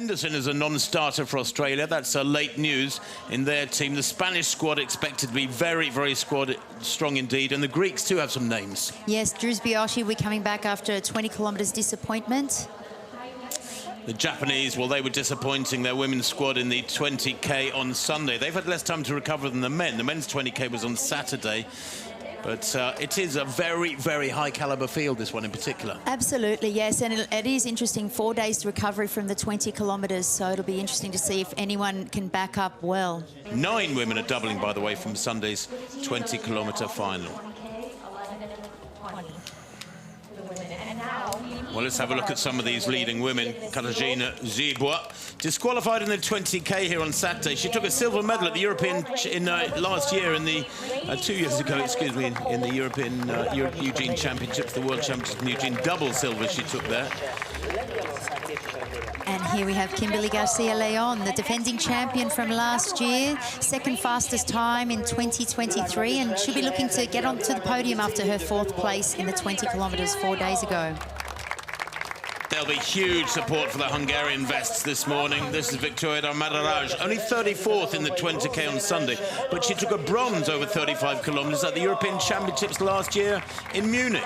Henderson is a non-starter for Australia. That's late news in their team. The Spanish squad expected to be very, very strong indeed. And the Greeks too have some names. Yes, Druzbioshi, we're coming back after a 20 kilometres disappointment. The Japanese, well, they were disappointing their women's squad in the 20K on Sunday. They've had less time to recover than the men. The men's 20K was on Saturday. But it is a very, very high-caliber field, this one in particular. Absolutely, yes. And it is interesting, 4 days recovery from the 20 kilometres. So it'll be interesting to see if anyone can back up well. 9 women are doubling, by the way, from Sunday's 20-kilometre final. Well, let's have a look at some of these leading women. Katarzyna Zibua, disqualified in the 20K here on Saturday. She took a silver medal at the European last year, in the 2 years ago, excuse me, in the European Eugene Championships, the World Championships in Eugene. Double silver she took there. And here we have Kimberly Garcia-Leon, the defending champion from last year, second fastest time in 2023, and she'll be looking to get onto the podium after her 4th place in the 20 kilometres 4 days ago. There'll be huge support for the Hungarian vests this morning. This is Victoria Darmadaraj, only 34th in the 20K on Sunday, but she took a bronze over 35 kilometres at the European Championships last year in Munich.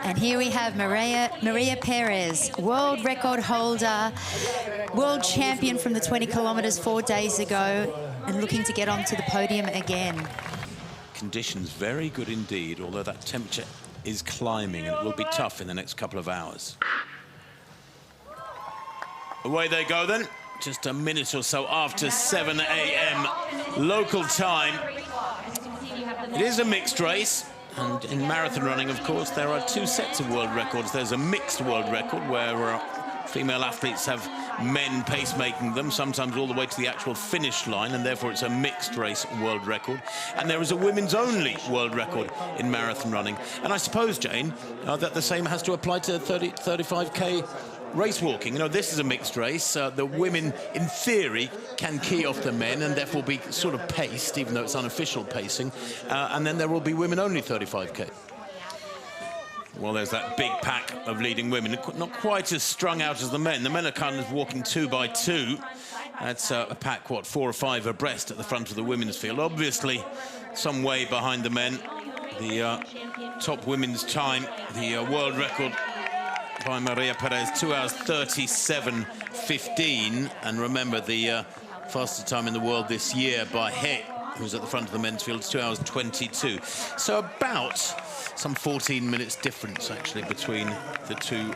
And here we have Maria Perez, world record holder, world champion from the 20 kilometres 4 days ago, and looking to get onto the podium again. Conditions very good indeed, although that temperature is climbing and it will be tough in the next couple of hours. Away they go then, just a minute or so after 7 a.m. local time. It is a mixed race, and in marathon running, of course, there are 2 sets of world records. There's a mixed world record where female athletes have men pacemaking them, sometimes all the way to the actual finish line, and therefore it's a mixed race world record. And there is a women's only world record in marathon running. And I suppose, Jane, that the same has to apply to 35K race walking. You know, this is a mixed race. The women, in theory, can key off the men and therefore be sort of paced, even though it's unofficial pacing. And then there will be women only 35K. Well, there's that big pack of leading women, not quite as strung out as the men. The men are kind of walking 2 by 2. That's a pack, what, 4 or 5 abreast at the front of the women's field. Obviously, some way behind the men. The top women's time, the world record by Maria Perez, 2 hours 37:15. And remember, the fastest time in the world this year by Het, who's at the front of the men's field, 2 hours 22. So about some 14 minutes difference, actually, between the 2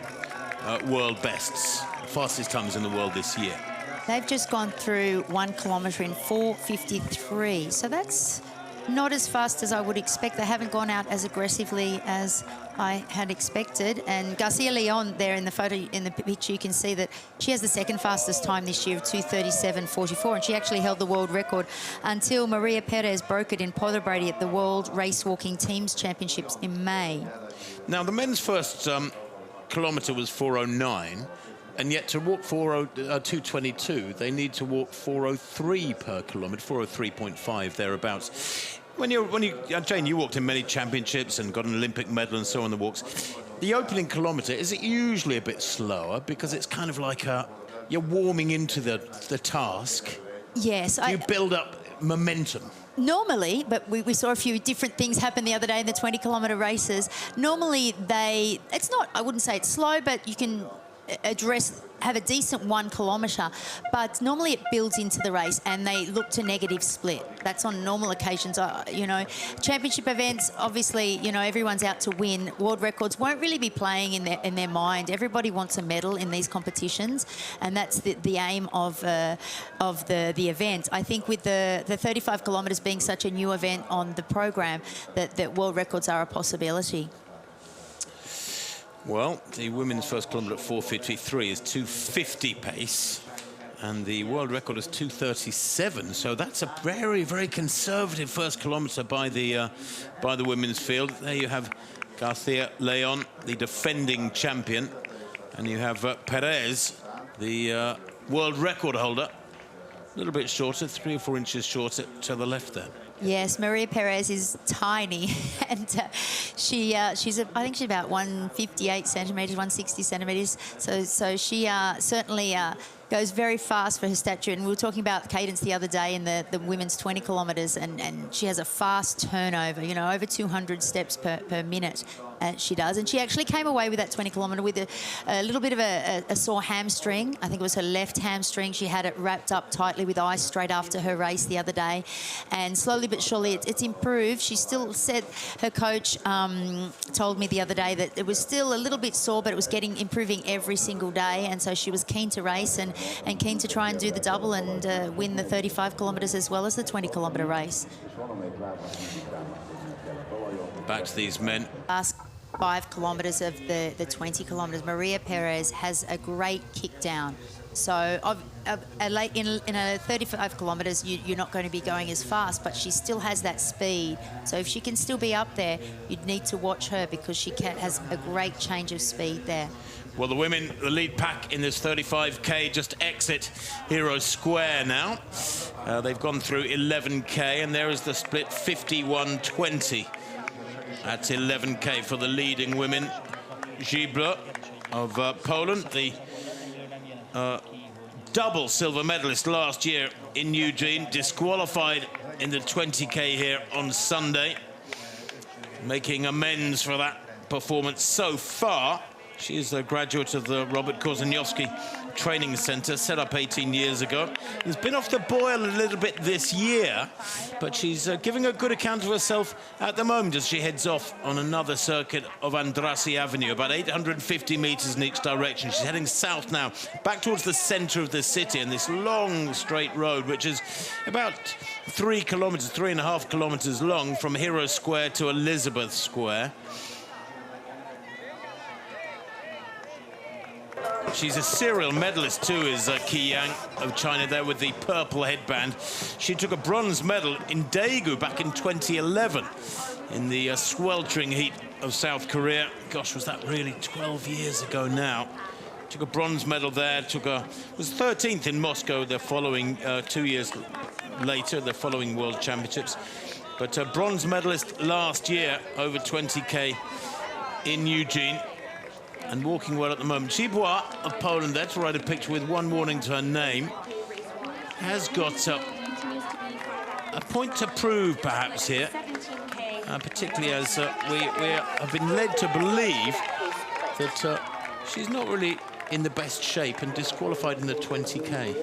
world bests, fastest times in the world this year. They've just gone through 1 kilometre in 4:53, so that's not as fast as I would expect. They haven't gone out as aggressively as I had expected. And Garcia-Leon there in the photo, in the picture, you can see that she has the 2nd fastest time this year of 2:37:44, and she actually held the world record until Maria Perez broke it in Podbrady at the World Race Walking Teams Championships in May. Now, the men's first kilometre was 4:09, and yet to walk 2:22, they need to walk 4:03 per kilometre, 4:03.5 thereabouts. Jane, you walked in many championships and got an Olympic medal and so on the walks. The opening kilometre, is it usually a bit slower because it's kind of like you're warming into the task? Yes. Do you build up momentum? Normally, but we saw a few different things happen the other day in the 20 kilometre races. Normally it's not, I wouldn't say it's slow, but you can have a decent 1 kilometre, but normally it builds into the race and they look to negative split. That's on normal occasions. You know, championship events, obviously, you know, everyone's out to win. World records won't really be playing in their mind. Everybody wants a medal in these competitions, and that's the aim of the event. I think with the 35 kilometres being such a new event on the program, that world records are a possibility. Well, the women's first kilometre at 4:53 is 2:50 pace, and the world record is 2:37. So that's a very, very conservative first kilometre by the women's field. There you have Garcia-Leon, the defending champion, and you have Perez, the world record holder, a little bit shorter, 3 or 4 inches shorter to the left there. Yes, Maria Perez is tiny, and I think she's about 158 centimetres, 160 centimetres. So she certainly goes very fast for her stature. And we were talking about cadence the other day in the women's 20 kilometres, and she has a fast turnover, you know, over 200 steps per minute. She does. And she actually came away with that 20 kilometre with a little bit of a sore hamstring. I think it was her left hamstring. She had it wrapped up tightly with ice straight after her race the other day. And slowly but surely it's improved. She still said, her coach told me the other day that it was still a little bit sore, but it was improving every single day. And so she was keen to race and keen to try and do the double and win the 35 kilometres as well as the 20 kilometre race. Back to these men. Last 5 kilometres of the 20 kilometres, Maria Perez has a great kick down. So in a 35 kilometres, you're not going to be going as fast, but she still has that speed. So if she can still be up there, you'd need to watch her because she has a great change of speed there. Well, the women, the lead pack in this 35K, just exit Hero Square now. They've gone through 11K, and there is the split 51-20. That's 11K for the leading women. Gibler of Poland, the double silver medalist last year in Eugene, disqualified in the 20K here on Sunday, making amends for that performance so far. She is a graduate of the Robert Korzeniowski Training Center, set up 18 years ago. Has been off the boil a little bit this year, but she's giving a good account of herself at the moment as she heads off on another circuit of Andrassy Avenue, about 850 meters in each direction. She's heading south now, back towards the center of the city, and this long straight road, which is about 3 kilometers, 3.5 kilometers long from Hero Square to Elizabeth Square. She's a serial medalist too, is Qi Yang of China there with the purple headband. She took a bronze medal in Daegu back in 2011 in the sweltering heat of South Korea. Gosh, was that really 12 years ago now? Took a bronze medal there, was 13th in Moscow the following 2 years later, the following World Championships. But a bronze medalist last year over 20K in Eugene. And walking well at the moment. Gibler of Poland there to ride a picture with one warning to her name. Has got a point to prove perhaps here. Particularly as we have been led to believe that she's not really in the best shape and disqualified in the 20K.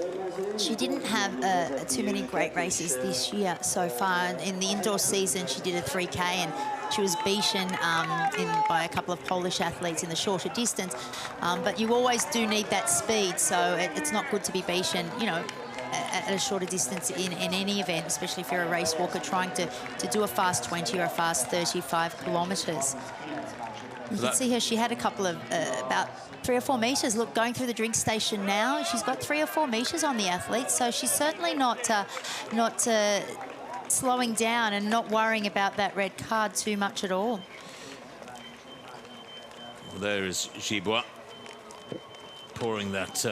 She didn't have too many great races this year so far. In the indoor season, she did a 3K and she was beaten by a couple of Polish athletes in the shorter distance. But you always do need that speed, so it's not good to be beaten, you know, at a shorter distance in any event, especially if you're a race walker trying to do a fast 20 or a fast 35 kilometres. You can see her, she had a couple of, about 3 or 4 metres. Look, going through the drink station now, she's got 3 or 4 metres on the athlete, so she's certainly not slowing down and not worrying about that red card too much at all. Well, there is Gibler pouring that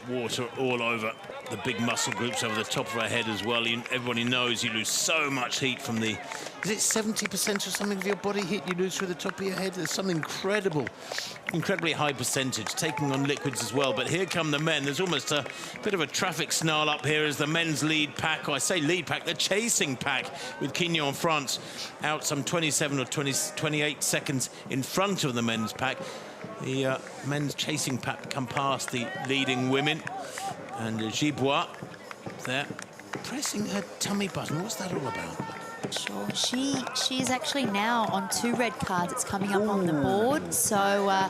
water all over the big muscle groups over the top of her head as well. Everybody knows you lose so much heat from the... Is it 70% or something of your body heat you lose through the top of your head? There's some incredibly high percentage, taking on liquids as well. But here come the men. There's almost a bit of a traffic snarl up here as the men's lead pack, or I say lead pack, the chasing pack with Quignon France out some 27 or 28 seconds in front of the men's pack. The men's chasing pack come past the leading women. And Gibler there pressing her tummy button. What's that all about? Sure. She is actually now on 2 red cards. It's coming up on the board. So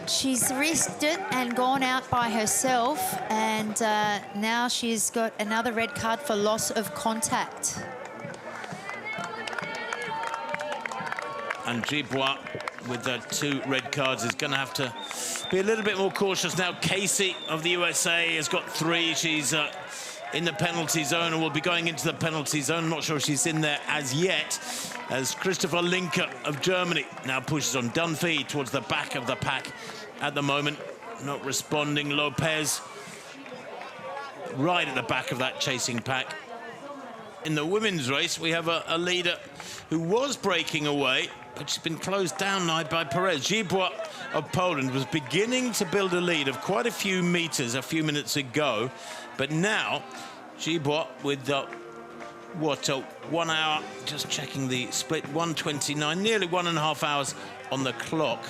she's risked it and gone out by herself. And now she's got another red card for loss of contact. And Gibler with the 2 red cards is going to have to be a little bit more cautious now. Casey of the USA has got 3. She's in the penalty zone and will be going into the penalty zone. I'm not sure if she's in there as yet, as Christopher Linker of Germany now pushes on. Dunphy towards the back of the pack at the moment, not responding. Lopez right at the back of that chasing pack. in the women's race, we have a leader who was breaking away, but she's been closed down now by Perez. Gibois of Poland was beginning to build a lead of quite a few meters a few minutes ago, but now Gibois with 1 hour, just checking the split, 1:29, nearly 1.5 hours on the clock,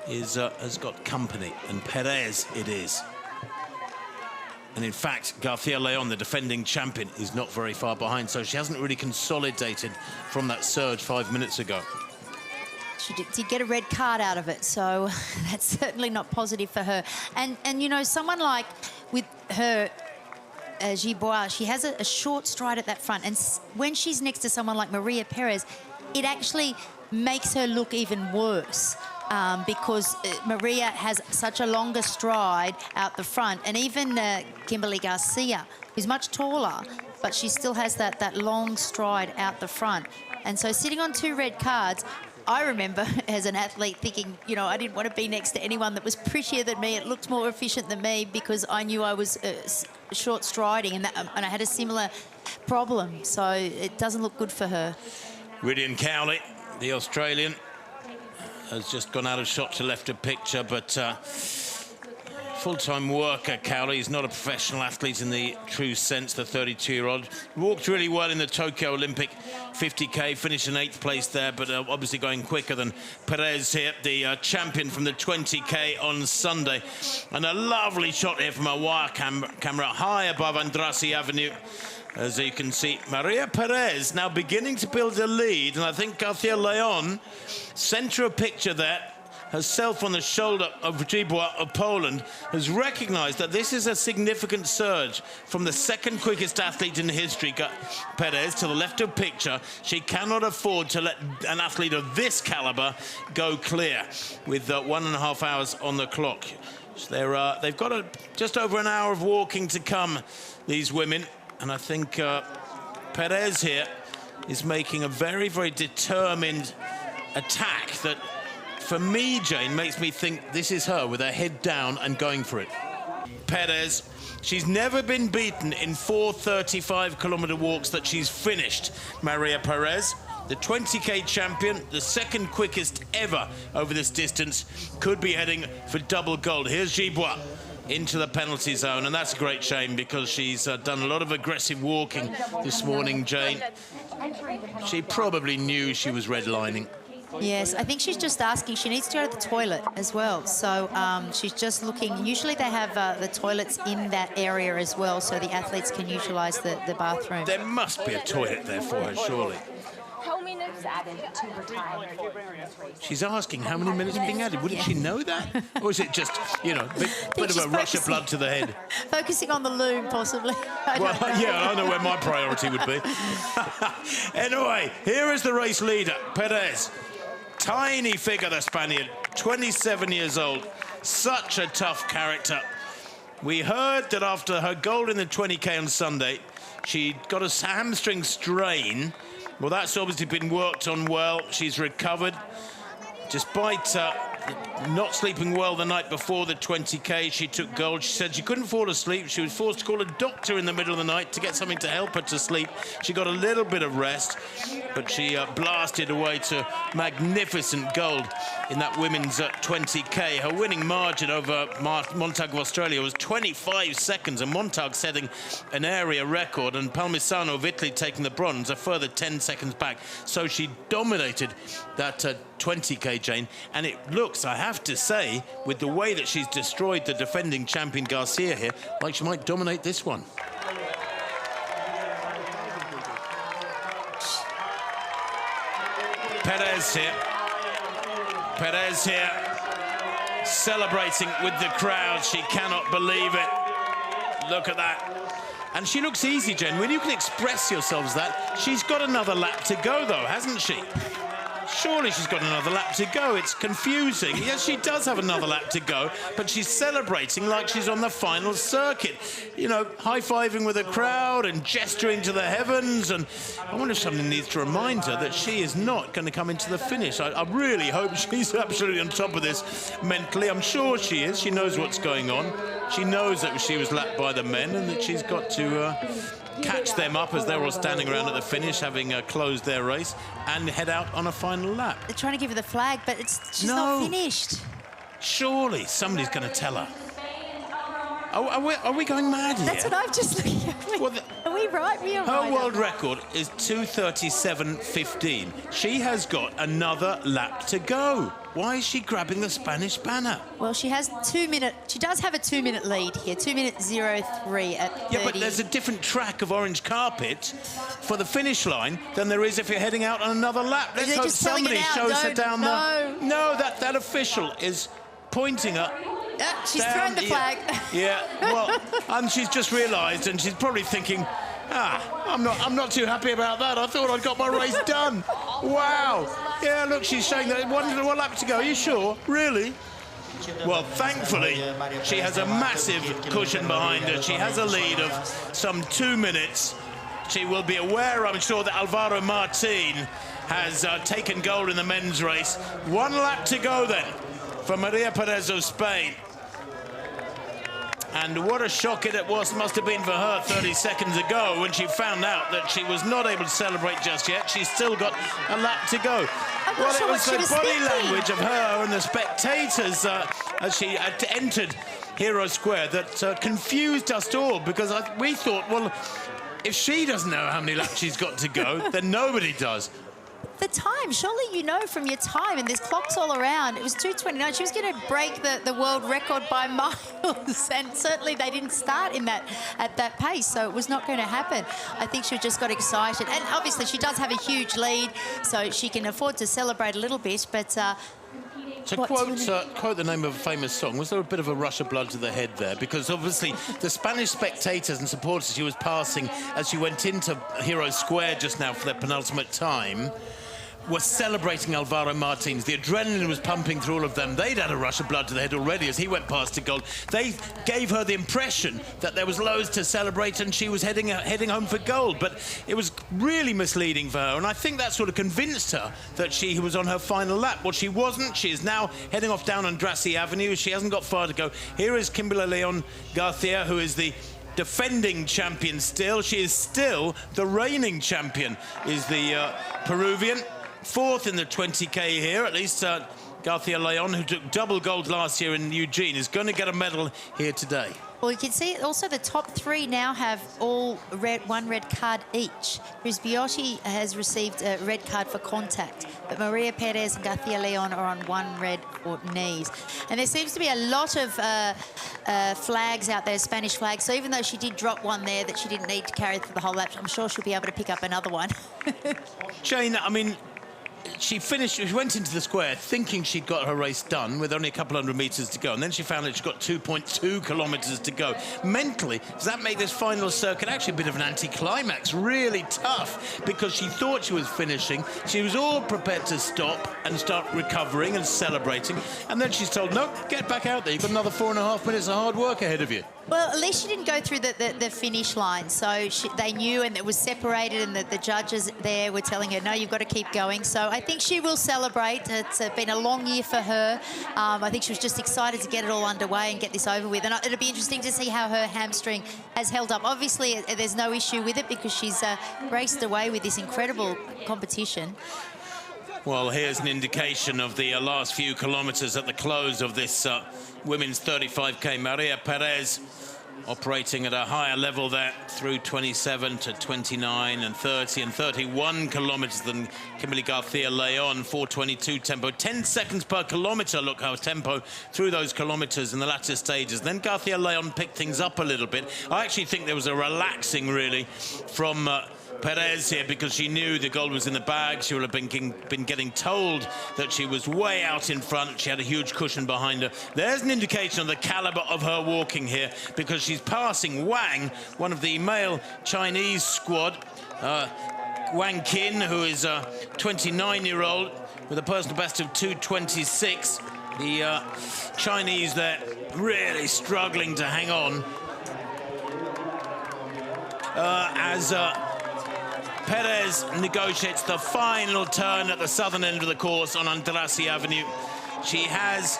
has got company, and Perez it is. And in fact, Garcia Leon, the defending champion, is not very far behind, so she hasn't really consolidated from that surge 5 minutes ago. She did get a red card out of it, so that's certainly not positive for her. And you know, someone like with her, Gibois, she has a short stride at that front, and when she's next to someone like Maria Perez, it actually makes her look even worse. Because Maria has such a longer stride out the front, and even Kimberly Garcia, who's much taller, but she still has that long stride out the front. And so sitting on 2 red cards, I remember as an athlete thinking, you know, I didn't want to be next to anyone that was prettier than me. It looked more efficient than me because I knew I was short striding, and I had a similar problem. So it doesn't look good for her. Rydian Cowley, the Australian, has just gone out of shot to left of picture, but full-time worker, Cowley. He's not a professional athlete in the true sense, the 32-year-old. Walked really well in the Tokyo Olympic 50K, finished in 8th place there, but obviously going quicker than Perez here, the champion from the 20K on Sunday. And a lovely shot here from a wire camera high above Andrassy Avenue. As you can see, Maria Perez now beginning to build a lead, and I think Garcia Leon, centre of picture there, herself on the shoulder of Gibois of Poland, has recognised that this is a significant surge from the second quickest athlete in history, Perez, to the left of picture. She cannot afford to let an athlete of this calibre go clear with 1.5 hours on the clock. So they've got just over an hour of walking to come, these women. And I think Perez here is making a very, very determined attack that, for me, Jane, makes me think this is her with her head down and going for it. Perez, she's never been beaten in 4 35-kilometre walks that she's finished. Maria Perez, the 20K champion, the second quickest ever over this distance, could be heading for double gold. Here's Gibois into the penalty zone, and that's a great shame because she's done a lot of aggressive walking this morning, Jane. She probably knew she was redlining. Yes, I think she's just asking. She needs to go to the toilet as well. So she's just looking. Usually they have the toilets in that area as well, so the athletes can utilise the bathroom. There must be a toilet there for her, surely. How many minutes added to her time? She's asking how many minutes are being added. Wouldn't she know that? Or is it just, you know, bit of a rush of blood to the head? Focusing on the loom, possibly. Well, yeah, I know where my priority would be. Anyway, here is the race leader, Perez. Tiny figure, the Spaniard, 27 years old. Such a tough character. We heard that after her gold in the 20K on Sunday, she got a hamstring strain. Well, that's obviously been worked on well. She's recovered. Despite not sleeping well the night before the 20K, she took gold. She said she couldn't fall asleep. She was forced to call a doctor in the middle of the night to get something to help her to sleep. She got a little bit of rest, but she blasted away to magnificent gold in that women's 20K. Her winning margin over Montag of Australia was 25 seconds, and Montag setting an area record, and Palmisano of Italy taking the bronze a further 10 seconds back. So she dominated that 20K, Jane, and it looks, I have to say, with the way that she's destroyed the defending champion Garcia here, like she might dominate this one. Perez here. Perez here, celebrating with the crowd. She cannot believe it. Look at that. And she looks easy, Jen. When you can express yourselves that, she's got another lap to go, though, hasn't she? Surely she's got another lap to go. It's confusing. Yes, she does have another lap to go, but she's celebrating like she's on the final circuit. You know, high-fiving with the crowd and gesturing to the heavens. And I wonder if something needs to remind her that she is not going to come into the finish. I really hope she's absolutely on top of this mentally. I'm sure she is. She knows what's going on. She knows that she was lapped by the men and that she's got to catch them up as they're all standing around at the finish, having closed their race, and head out on a final lap. They're trying to give her the flag, but she's not finished. Surely somebody's going to tell her. Are we going mad here? That's what I've just looked at. Well, are we right? We are her right. world record is 2:37.15. She has got another lap to go. Why is she grabbing the Spanish banner? Well, she has 2 minute. She does have a 2 minute lead here. 2:03 at 30. Yeah, but there's a different track of orange carpet for the finish line than there is if you're heading out on another lap. Let's hope somebody shows her down there. No, that official is pointing her. She's thrown the flag. Yeah, well, and she's just realised, and she's probably thinking, I'm not too happy about that. I thought I'd got my race done. Wow. Yeah, look, she's showing that one lap to go. Are you sure? Really? Well, thankfully, she has a massive cushion behind her. She has a lead of some 2 minutes. She will be aware, I'm sure, that Alvaro Martin has taken gold in the men's race. 1 lap to go then for Maria Perez of Spain. And what a shock it must have been for her 30 seconds ago when she found out that she was not able to celebrate just yet. She's still got a lap to go. Well, it was the body language of her and the spectators as she entered Hero Square that confused us all, because we thought, well, if she doesn't know how many laps she's got to go, then nobody does. The time, surely you know from your time, and there's clocks all around. It was 2:29. She was going to break the world record by miles, and certainly they didn't start at that pace, so it was not going to happen. I think she just got excited, and obviously she does have a huge lead, so she can afford to celebrate a little bit. But to quote the name of a famous song, was there a bit of a rush of blood to the head there? Because obviously the Spanish spectators and supporters she was passing as she went into Hero Square just now for their penultimate time were celebrating Alvaro Martins. The adrenaline was pumping through all of them. They'd had a rush of blood to the head already as he went past to gold. They gave her the impression that there was loads to celebrate and she was heading home for gold. But it was really misleading for her, and I think that sort of convinced her that she was on her final lap. Well, she wasn't. She is now heading off down Andrassy Avenue. She hasn't got far to go. Here is Kimberly Leon Garcia, who is the defending champion still. She is still the reigning champion, is the Peruvian. 4th in the 20K here, at least Garcia Leon, who took double gold last year in Eugene, is going to get a medal here today. Well, you can see also the top 3 now have all one red card each. Whereas Biotti has received a red card for contact, but Maria Perez and Garcia Leon are on 1 red for knees. And there seems to be a lot of flags out there, Spanish flags. So even though she did drop one there that she didn't need to carry through the whole lap, I'm sure she'll be able to pick up another one. Jane, I mean, she went into the square thinking she'd got her race done with only a couple hundred metres to go, and then she found that she'd got 2.2 kilometres to go. Mentally, does that make this final circuit actually a bit of an anticlimax? Really tough, because she thought she was finishing. She was all prepared to stop and start recovering and celebrating, and then she's told, no, get back out there. You've got another 4.5 minutes of hard work ahead of you. Well, at least she didn't go through the finish line, so they knew, and it was separated, and the judges there were telling her, no, you've got to keep going. So I think she will celebrate. It's been a long year for her. I think she was just excited to get it all underway and get this over with, and it'll be interesting to see how her hamstring has held up. Obviously, there's no issue with it because she's raced away with this incredible competition. Well, here's an indication of the last few kilometres at the close of this women's 35K. Maria Perez operating at a higher level there through 27 to 29 and 30 and 31 kilometres than Kimberly Garcia Leon, 4:22 tempo. 10 seconds per kilometre, look how tempo through those kilometres in the latter stages. Then Garcia Leon picked things up a little bit. I actually think there was a relaxing, really, from Perez here, because she knew the gold was in the bag. She would have been getting told that she was way out in front. She had a huge cushion behind her. There's an indication of the caliber of her walking here, because she's passing Wang, one of the male Chinese squad. Wang Qin, who is a 29-year-old with a personal best of 2:26. The Chinese there really struggling to hang on as Perez negotiates the final turn at the southern end of the course on Andrassy Avenue. She has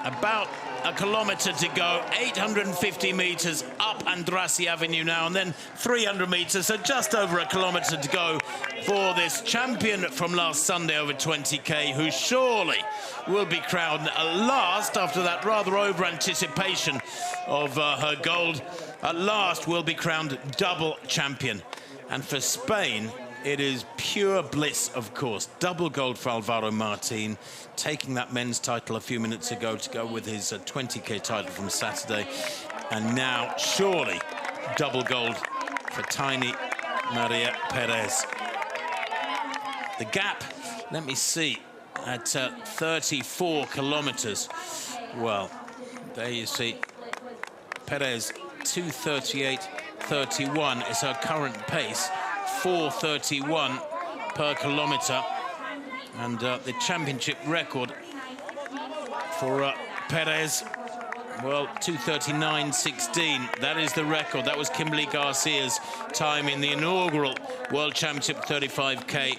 about a kilometre to go, 850 metres up Andrassy Avenue now, and then 300 metres, so just over a kilometre to go for this champion from last Sunday over 20k, who surely will be crowned at last, after that rather over-anticipation of her gold, at last will be crowned double champion. And for Spain, it is pure bliss, of course. Double gold for Alvaro Martin, taking that men's title a few minutes ago to go with his 20k title from Saturday. And now, surely, double gold for tiny Maria Perez. The gap, let me see, at 34 kilometres. Well, there you see, Perez, 2:38.31 is her current pace. 4:31 per kilometre, and the championship record for Perez, well, 2:39.16. That is the record. That was Kimberly Garcia's time in the inaugural World Championship 35k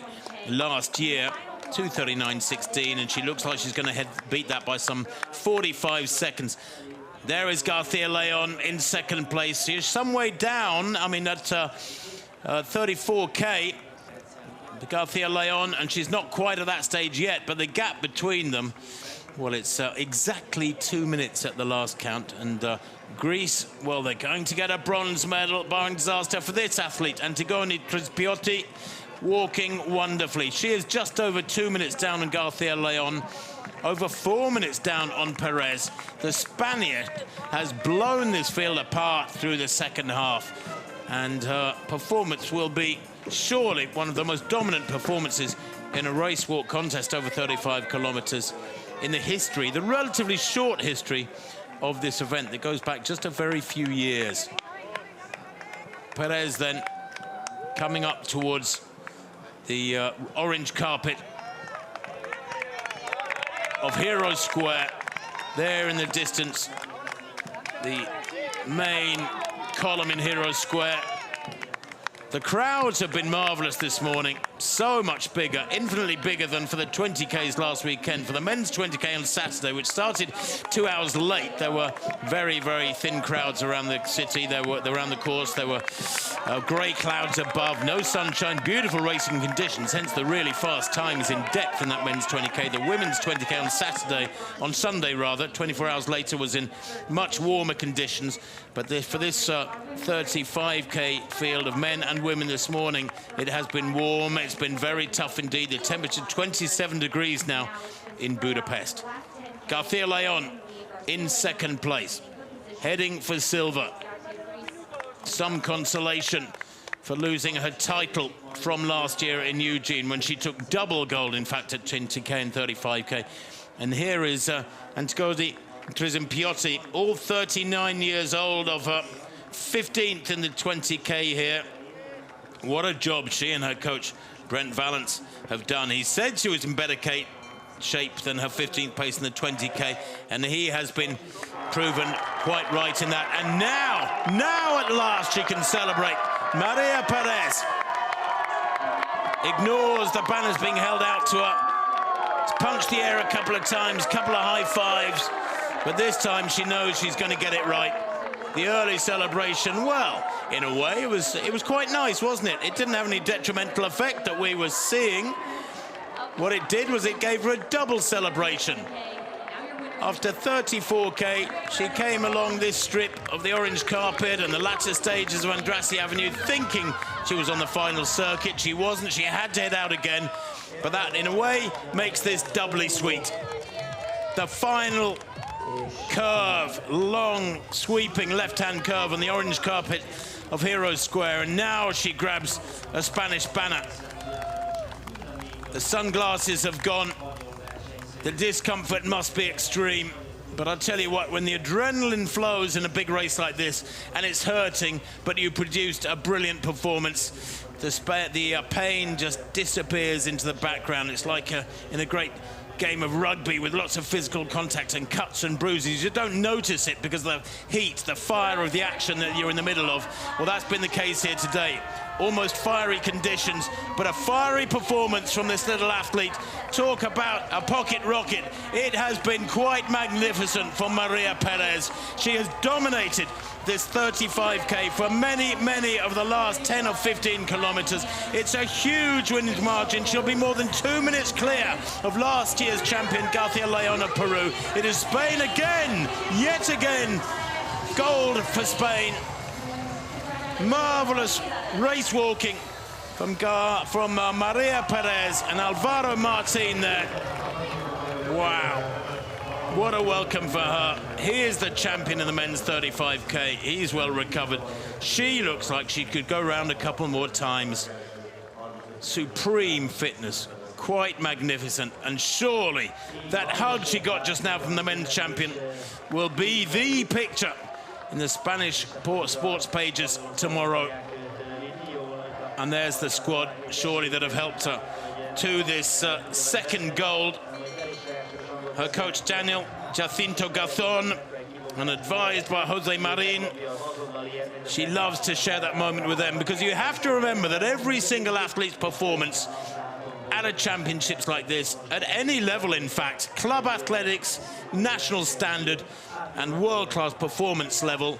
last year, 2:39.16, and she looks like she's going to beat that by some 45 seconds. There is Garcia Leon in second place. She's some way down. I mean, at 34k, Garcia Leon, and she's not quite at that stage yet, but the gap between them, well, it's exactly 2 minutes at the last count. And Greece, well, they're going to get a bronze medal, barring disaster, for this athlete. Antigone Trispiotti, walking wonderfully. She is just over 2 minutes down on Garcia Leon, over 4 minutes down on Perez. The Spaniard has blown this field apart through the second half, and her performance will be surely one of the most dominant performances in a race walk contest over 35 kilometres in the history, the relatively short history of this event that goes back just a very few years. Perez then coming up towards the orange carpet of Heroes Square. There in the distance, the main column in Heroes Square. The crowds have been marvellous this morning. So much bigger, infinitely bigger than for the 20Ks last weekend. For the men's 20K on Saturday, which started 2 hours late, there were very, very thin crowds around the city. Around the course. There were grey clouds above, no sunshine, beautiful racing conditions, hence the really fast times in depth in that men's 20K. The women's 20K on Sunday rather, 24 hours later, was in much warmer conditions. But for this 35K field of men and women this morning, it has been warm. It's been very tough indeed. The temperature 27 degrees now in Budapest. Garcia Leon in second place, heading for silver. Some consolation for losing her title from last year in Eugene, when she took double gold, in fact, at 20K and 35K. And here is Antigone Trispiotti, all 39 years old, of her 15th in the 20K here. What a job she and her coach, Brent Valance, have done. He said she was in better shape than her 15th place in the 20K, and he has been proven quite right in that. And now at last she can celebrate. Maria Perez ignores the banners being held out to her. She's punched the air a couple of times, couple of high fives, but this time she knows she's going to get it right. The early celebration, well, in a way, it was quite nice, wasn't it? It didn't have any detrimental effect that we were seeing. What it did was it gave her a double celebration. After 34K, she came along this strip of the orange carpet and the latter stages of Andrassy Avenue thinking she was on the final circuit. She wasn't. She had to head out again. But that, in a way, makes this doubly sweet. The final curve, long, sweeping left-hand curve on the orange carpet of Heroes Square, and now she grabs a Spanish banner. The sunglasses have gone. The discomfort must be extreme. But I'll tell you what, when the adrenaline flows in a big race like this, and it's hurting, but you produced a brilliant performance, the pain just disappears into the background. It's like in a great game of rugby with lots of physical contact and cuts and bruises. You don't notice it because of the heat, the fire of the action that you're in the middle of. Well, that's been the case here today. Almost fiery conditions, but a fiery performance from this little athlete. Talk about a pocket rocket. It has been quite magnificent for Maria Perez. She has dominated this 35K for many of the last 10 or 15 kilometers. It's a huge winning margin. She'll be more than 2 minutes clear of last year's champion, Garcia Leon of Peru. It is Spain again, yet again. Gold for Spain. Marvelous race walking from Maria Perez and Alvaro Martin there. Wow, what a welcome for her. He is the champion of the men's 35K. He's well recovered. She looks like she could go around a couple more times. Supreme fitness, quite magnificent, and surely that hug she got just now from the men's champion will be the picture in the Spanish sports pages tomorrow. And there's the squad, surely, that have helped her to this second gold. Her coach, Daniel Jacinto Garzón, and advised by Jose Marin. She loves to share that moment with them, because you have to remember that every single athlete's performance at a championships like this, at any level in fact, club athletics, national standard, and world-class performance level,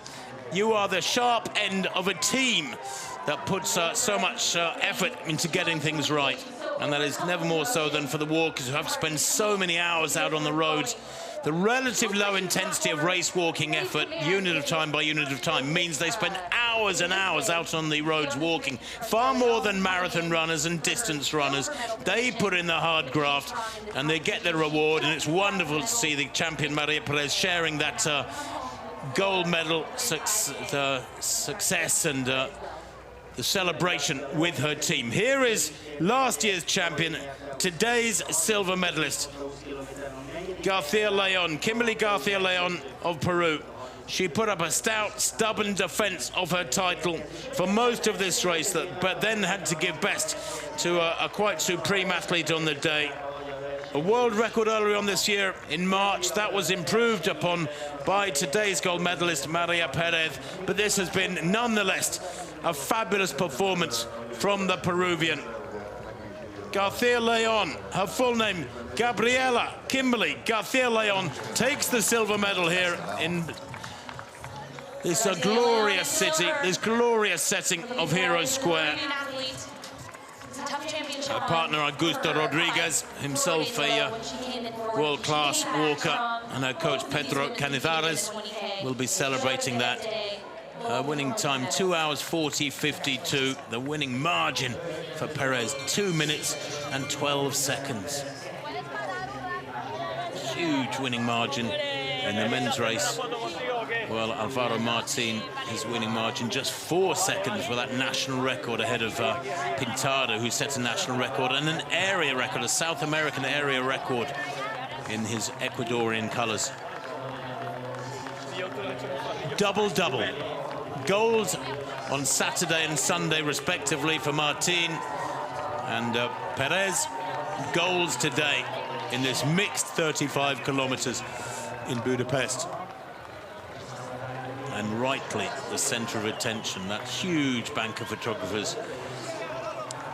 you are the sharp end of a team that puts so much effort into getting things right. And that is never more so than for the walkers who have to spend so many hours out on the roads. The relative low intensity of race walking effort, unit of time by unit of time, means they spend hours and hours out on the roads walking, far more than marathon runners and distance runners. They put in the hard graft and they get their reward, and it's wonderful to see the champion Maria Perez sharing that gold medal success and the celebration with her team. Here is last year's champion, today's silver medalist, Garcia Leon, Kimberly Garcia Leon of Peru. She put up a stout, stubborn defense of her title for most of this race, but then had to give best to a quite supreme athlete on the day. A world record earlier on this year in March, that was improved upon by today's gold medalist Maria Perez, but this has been nonetheless a fabulous performance from the Peruvian. Garcia Leon, her full name, Gabriela Kimberly Garcia Leon, takes the silver medal here in this glorious city, this glorious setting of Heroes Square. Her partner Augusto Rodriguez, himself a world-class walker, and her coach Pedro Canizares will be celebrating that. Winning time 2 hours 40:52. The winning margin for Perez, 2 minutes and 12 seconds. Huge winning margin in the men's race. Well, Alvaro Martin, his winning margin just 4 seconds for that national record ahead of Pintado, who set a national record and an area record, a South American area record in his Ecuadorian colors. Double-double. Gold on Saturday and Sunday, respectively, for Martin and Perez. Golds today in this mixed 35 kilometers in Budapest. And rightly the center of attention, that huge bank of photographers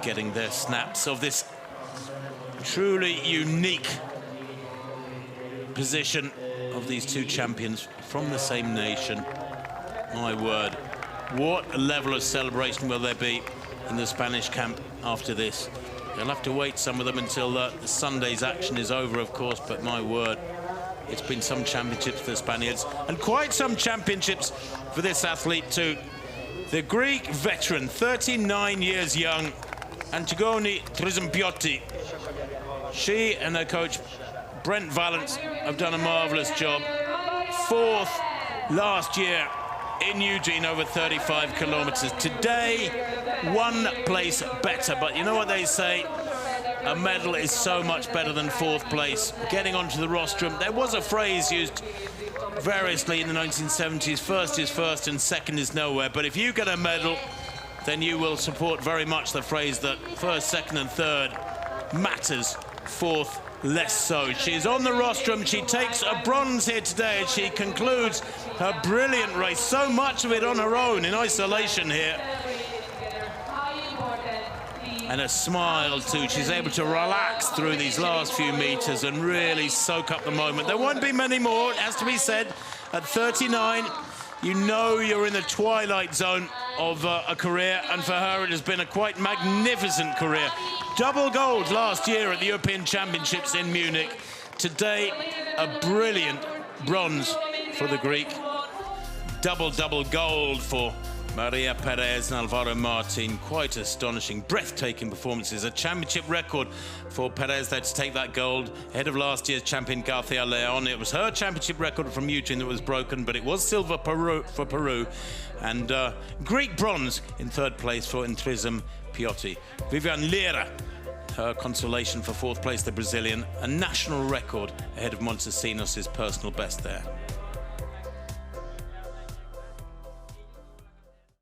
getting their snaps of this truly unique position of these two champions from the same nation. My word, what a level of celebration will there be in the Spanish camp after this? They'll have to wait, some of them, until the Sunday's action is over, of course, but my word, it's been some championships for the Spaniards, and quite some championships for this athlete too. The Greek veteran, 39 years young, Antigone Trizimpiotti. She and her coach, Brent Valance, have done a marvelous job. 4th last year in Eugene over 35 kilometers. Today, 1 place better, but you know what they say? A medal is so much better than 4th place. Getting onto the rostrum, there was a phrase used variously in the 1970s, first is first and second is nowhere, but if you get a medal, then you will support very much the phrase that first, second and third matters. 4th less so. She's on the rostrum. She takes a bronze here today, and she concludes her brilliant race. So much of it on her own in isolation here. And a smile too. She's able to relax through these last few meters and really soak up the moment. There won't be many more, it has to be said. At 39, you know you're in the twilight zone of a career, and for her it has been a quite magnificent career. Double gold last year at the European Championships in Munich. Today, a brilliant bronze for the Greek. Double gold for Maria Perez and Alvaro Martin. Quite astonishing, breathtaking performances. A championship record for Perez there to take that gold ahead of last year's champion Garcia Leon. It was her championship record from Eugene that was broken, but it was silver for Peru. And Greek bronze in third place for Intrism Piotti. Vivian Lira, her consolation for fourth place, the Brazilian. A national record ahead of Montesinos' personal best there.